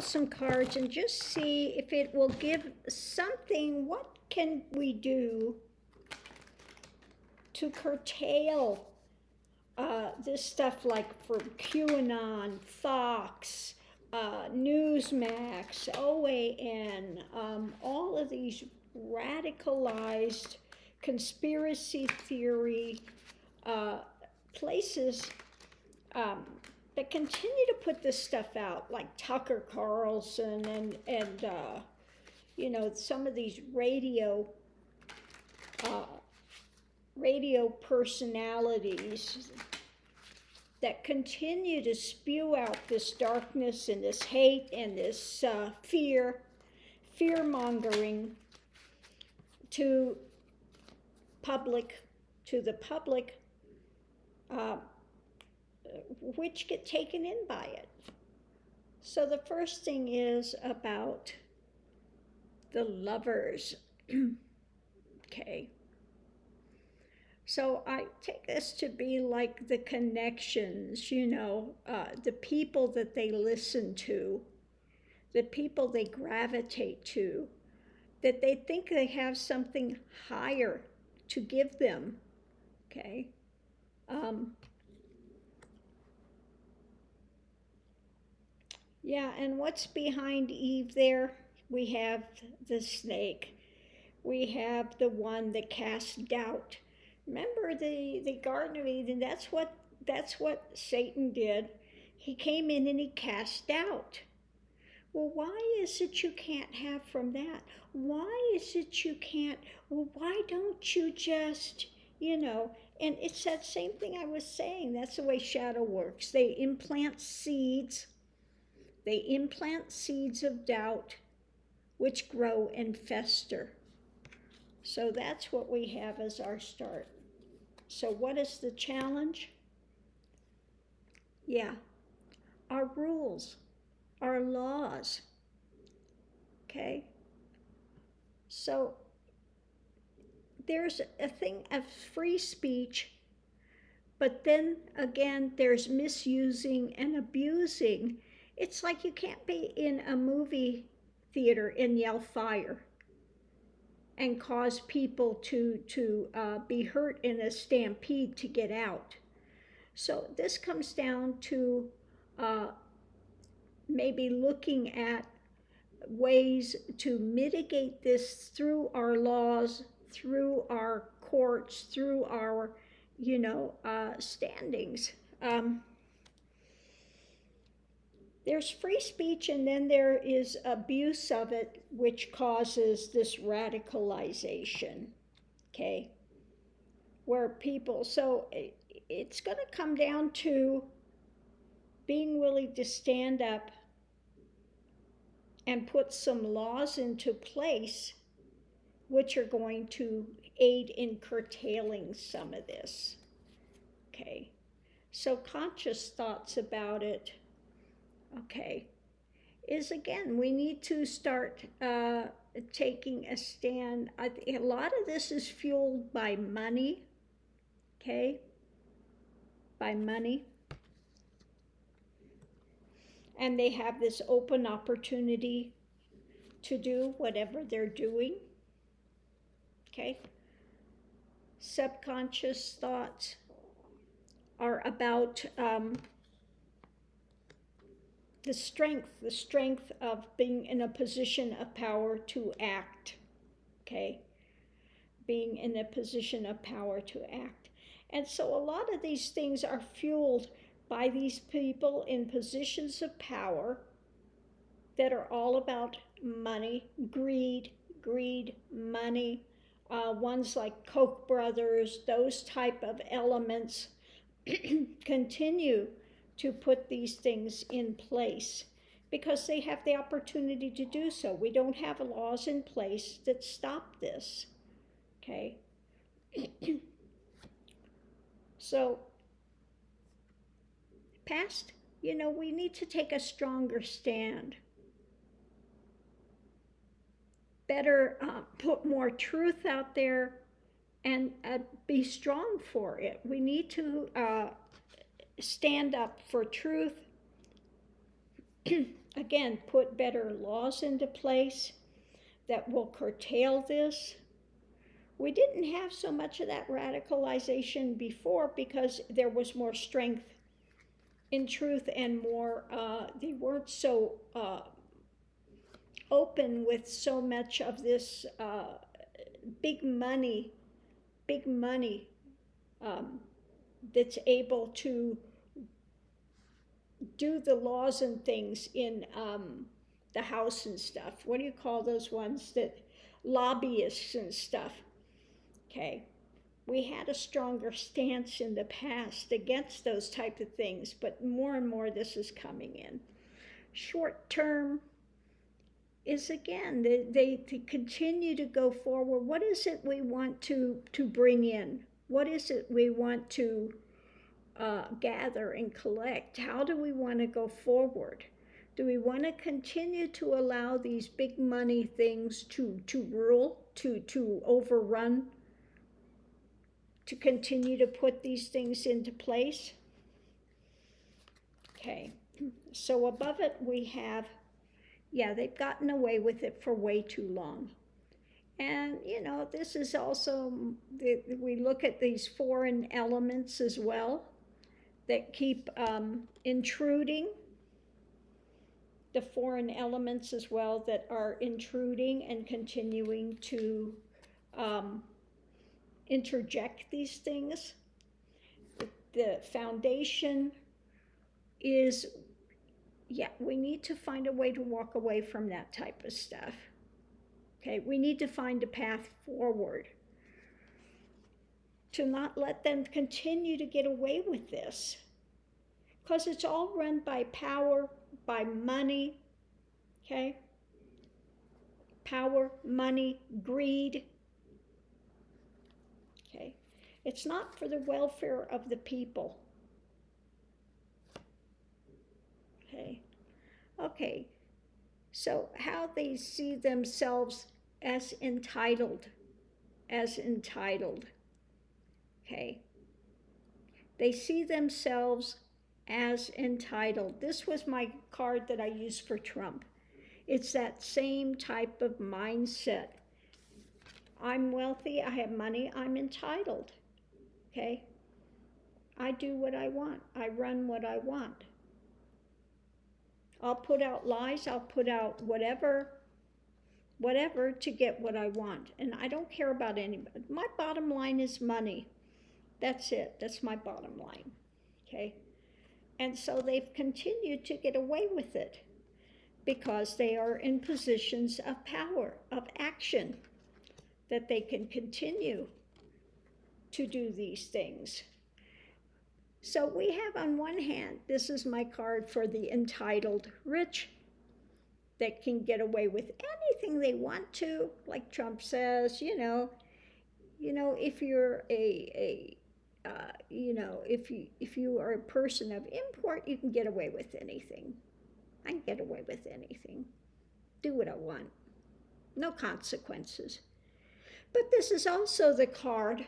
shuffle some cards and just see if it will give something. What can we do to curtail this stuff, like for QAnon, Fox, Newsmax, OAN, all of these radicalized conspiracy theory places that continue to put this stuff out, like Tucker Carlson and some of these radio personalities that continue to spew out this darkness and this hate and this fear-mongering to the public, which get taken in by it. So the first thing is about the Lovers. Okay. So I take this to be like the connections, the people that they listen to, the people they gravitate to, that they think they have something higher to give them, okay? Yeah, and what's behind Eve there? We have the snake. We have the one that casts doubt. Remember the Garden of Eden, that's what Satan did. He came in and he cast doubt. Well, why is it you can't have from that? Why is it you can't? Well, why don't you just, and it's that same thing I was saying. That's the way shadow works. They implant seeds of doubt, which grow and fester. So that's what we have as our start. So what is the challenge? Yeah, our rules, our laws, okay? So there's a thing of free speech, but then again, there's misusing and abusing. It's like you can't be in a movie theater and yell fire and cause people to be hurt in a stampede to get out. So this comes down to maybe looking at ways to mitigate this through our laws, through our courts, through our, standings. There's free speech, and then there is abuse of it, which causes this radicalization, okay? Where people, so it's going to come down to being willing to stand up and put some laws into place which are going to aid in curtailing some of this, okay? So conscious thoughts about it, okay, is again, we need to start taking a stand. A lot of this is fueled by money, okay? By money. And they have this open opportunity to do whatever they're doing, okay? Subconscious thoughts are about the strength of being in a position of power to act, okay? Being in a position of power to act. And so a lot of these things are fueled by these people in positions of power that are all about money, greed, money. Ones like Koch brothers, those type of elements continue to put these things in place because they have the opportunity to do so. We don't have laws in place that stop this, okay? So, past, we need to take a stronger stand. Better put more truth out there and be strong for it. We need to stand up for truth again, put better laws into place that will curtail this. We didn't have so much of that radicalization before because there was more strength in truth and more, they weren't so open with so much of this big money that's able to do the laws and things in the House and stuff. What do you call those ones that lobbyists and stuff? Okay, we had a stronger stance in the past against those type of things, but more and more this is coming in. Short term is, again, they continue to go forward. What is it we want to bring in? What is it we want to gather and collect? How do we want to go forward? Do we want to continue to allow these big money things to rule, to overrun, to continue to put these things into place? Okay, so above it we have, yeah, they've gotten away with it for way too long. And, this is also, we look at these foreign elements as well that keep intruding. The foreign elements as well that are intruding and continuing to interject these things. The foundation is, we need to find a way to walk away from that type of stuff. Okay, we need to find a path forward to not let them continue to get away with this, because it's all run by power, by money, okay? Power, money, greed, okay? It's not for the welfare of the people, okay? Okay, so how they see themselves as entitled, okay? They see themselves as entitled. This was my card that I used for Trump. It's that same type of mindset. I'm wealthy, I have money, I'm entitled, okay? I do what I want, I run what I want. I'll put out lies, I'll put out whatever to get what I want. And I don't care about anybody. My bottom line is money. That's it, that's my bottom line, okay? And so they've continued to get away with it because they are in positions of power, of action, that they can continue to do these things. So we have, on one hand, this is my card for the entitled rich that can get away with anything they want to, like Trump says, if you're if you are a person of import, you can get away with anything. I can get away with anything. Do what I want. No consequences. But this is also the card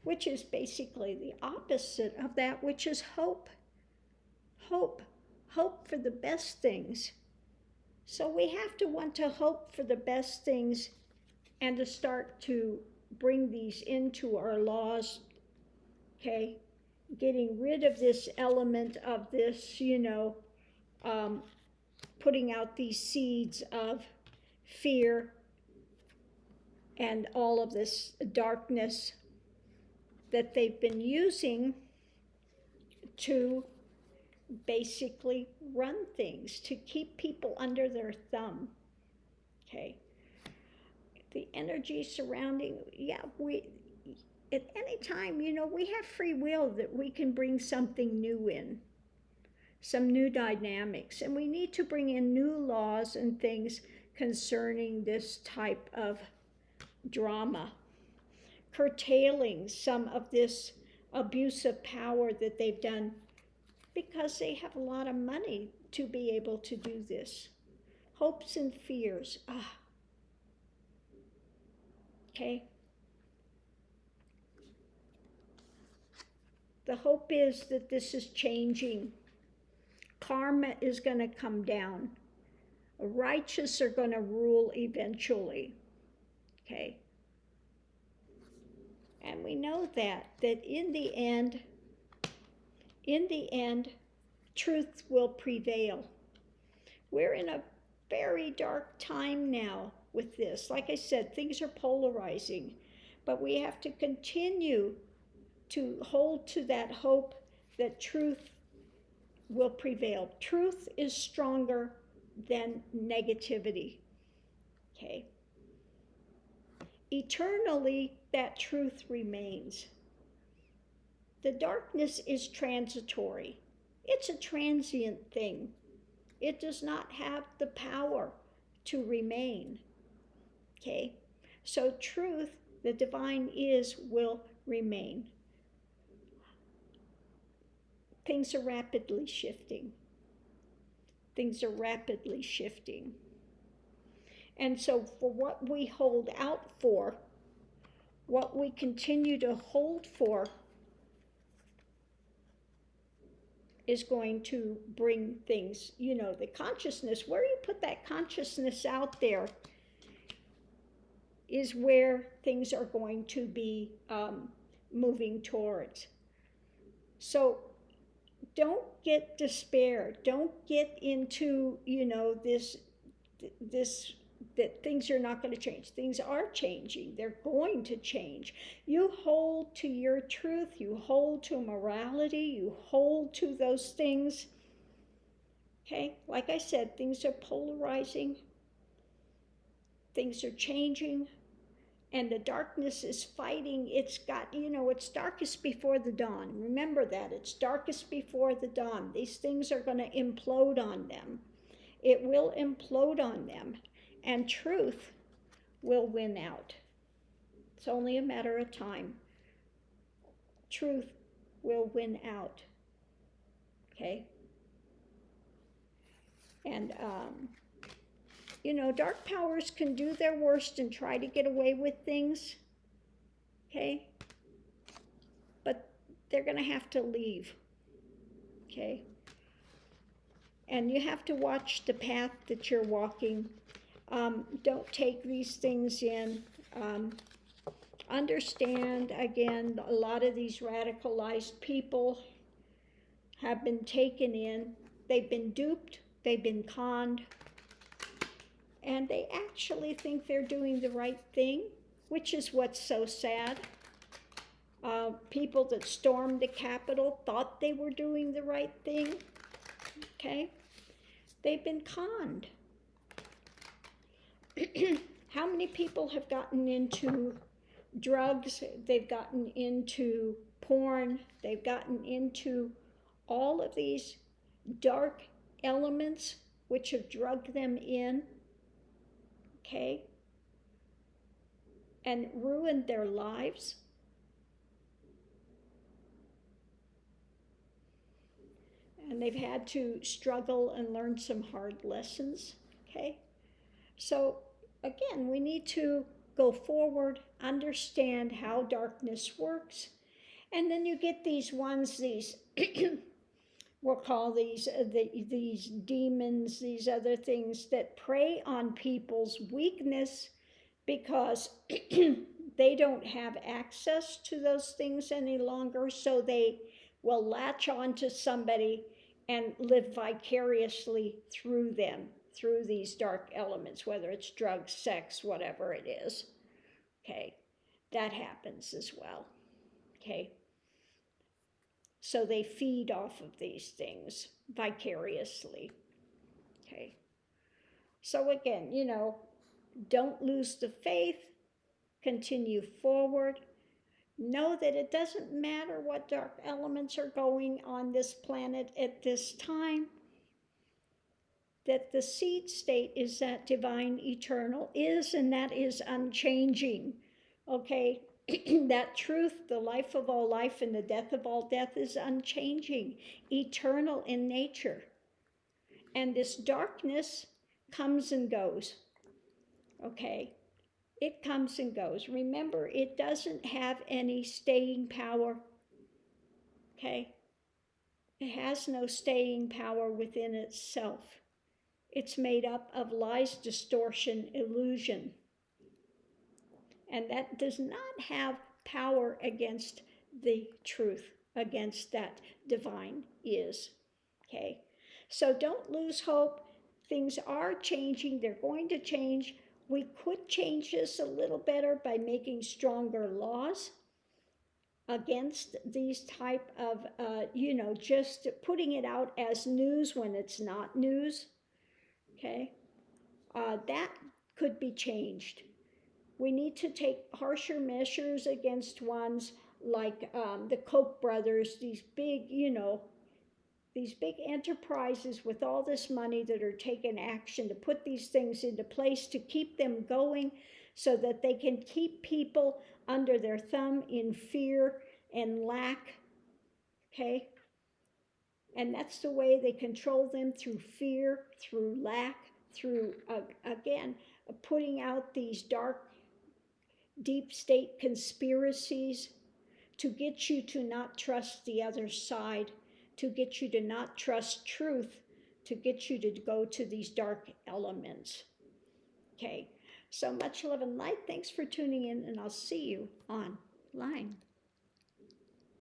which is basically the opposite of that, which is hope. Hope for the best things. So we have to want to hope for the best things and to start to bring these into our laws, okay? Getting rid of this element of this, putting out these seeds of fear and all of this darkness that they've been using to basically run things, to keep people under their thumb, okay? The energy surrounding, at any time, we have free will that we can bring something new in, some new dynamics, and we need to bring in new laws and things concerning this type of drama, curtailing some of this abuse of power that they've done because they have a lot of money to be able to do this. Hopes and fears. Okay. The hope is that this is changing. Karma is going to come down. Righteous are going to rule eventually. Okay? And we know that in the end, truth will prevail. We're in a very dark time now with this. Like I said, things are polarizing, but we have to continue to hold to that hope that truth will prevail. Truth is stronger than negativity. Okay? Eternally, that truth remains. The darkness is transitory. It's a transient thing. It does not have the power to remain. Okay? So truth, the divine is, will remain. Things are rapidly shifting. Things are rapidly shifting. And so for what we hold out for, what we continue to hold for, is going to bring things, the consciousness, where you put that consciousness out there is where things are going to be moving towards. So don't get despair. Don't get into, this that things are not going to change. Things are changing. They're going to change. You hold to your truth. You hold to morality. You hold to those things. Okay? Like I said, things are polarizing. Things are changing. And the darkness is fighting. It's got, it's darkest before the dawn. Remember that. It's darkest before the dawn. These things are going to implode on them. It will implode on them. And truth will win out. It's only a matter of time. Truth will win out. Okay? And, dark powers can do their worst and try to get away with things. Okay? But they're going to have to leave. Okay? And you have to watch the path that you're walking. Don't take these things in. Understand, again, a lot of these radicalized people have been taken in. They've been duped. They've been conned. And they actually think they're doing the right thing, which is what's so sad. People that stormed the Capitol thought they were doing the right thing. Okay? They've been conned. How many people have gotten into drugs? They've gotten into porn. They've gotten into all of these dark elements which have drugged them in, okay, and ruined their lives. And they've had to struggle and learn some hard lessons, okay? So again, we need to go forward, understand how darkness works, and then you get these ones, we'll call these demons, these other things that prey on people's weakness because they don't have access to those things any longer, so they will latch on to somebody and live vicariously through them, through these dark elements, whether it's drugs, sex, whatever it is. Okay, that happens as well. Okay. So they feed off of these things vicariously. Okay. So again, don't lose the faith. Continue forward. Know that it doesn't matter what dark elements are going on this planet at this time. That the seed state is that divine eternal is, and that is unchanging. Okay? That truth, the life of all life and the death of all death, is unchanging, eternal in nature. And this darkness comes and goes. Okay? It comes and goes. Remember, it doesn't have any staying power. Okay? It has no staying power within itself. It's made up of lies, distortion, illusion. And that does not have power against the truth, against that divine is. Okay? So don't lose hope. Things are changing. They're going to change. We could change this a little better by making stronger laws against these type of, just putting it out as news when it's not news. Okay? That could be changed. We need to take harsher measures against ones like the Koch brothers, these big, these big enterprises with all this money that are taking action to put these things into place to keep them going so that they can keep people under their thumb in fear and lack, okay? And that's the way they control them, through fear, through lack, through, again, putting out these dark, deep state conspiracies to get you to not trust the other side, to get you to not trust truth, to get you to go to these dark elements. Okay, so much love and light. Thanks for tuning in, and I'll see you online.